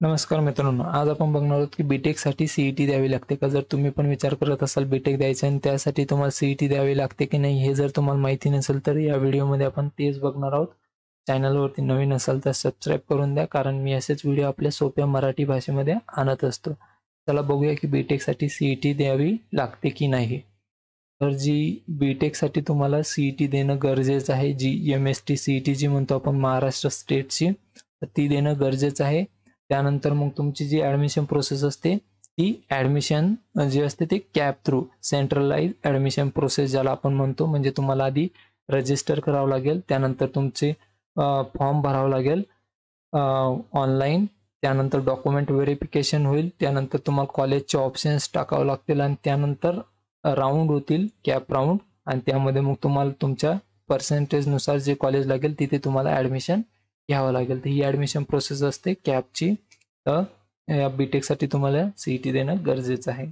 नमस्कार मित्रांनो, आज आपण बघणार आहोत की बीटेक साठी सीईटी द्यावी लागते का? जर तुम्ही पण विचार करत असाल बीटेक द्यायचं आणि त्यासाठी तुम्हाला सीईटी द्यावी लागते की नाही हे जर तुम्हाला माहिती नसेल तर या व्हिडिओमध्ये आपण तेच बघणार आहोत. चॅनलवरती नवीन असाल तर सबस्क्राईब करून द्या, कारण मी असेच व्हिडिओ आपल्या सोप्या मराठी भाषेमध्ये आणत असतो. चला बघूया की बीटेक साठी सीईटी द्यावी लागते की नाही. तर जी बीटेक साठी तुम्हाला सीईटी देणं गरजेचं आहे, जी एमएसटी सीईटी जी म्हणतो आपण महाराष्ट्र स्टेटची, तर ती देणं गरजेचं आहे. त्यानंतर मग तुमची जी ॲडमिशन प्रोसेस असते ती ॲडमिशन जे असते ते CAP through centralise admission process ज्याला आपण म्हणतो. म्हणजे तुम्हाला आधी रजिस्टर करावं लागेल, त्यानंतर तुमचे फॉर्म भरावं लागेल ऑनलाईन, त्यानंतर डॉक्युमेंट व्हेरिफिकेशन होईल, त्यानंतर तुम्हाला कॉलेजचे ऑप्शन्स टाकावे लागतील आणि त्यानंतर राऊंड होतील कॅप राऊंड, आणि त्यामध्ये मग तुम्हाला तुमच्या पर्सेंटेजनुसार जे कॉलेज लागेल तिथे तुम्हाला ॲडमिशन घ्यावं लागेल. तर ही ॲडमिशन प्रोसेस असते कॅपची. तर या बीटेकसाठी तुम्हाला सीईटी देणं गरजेचं आहे.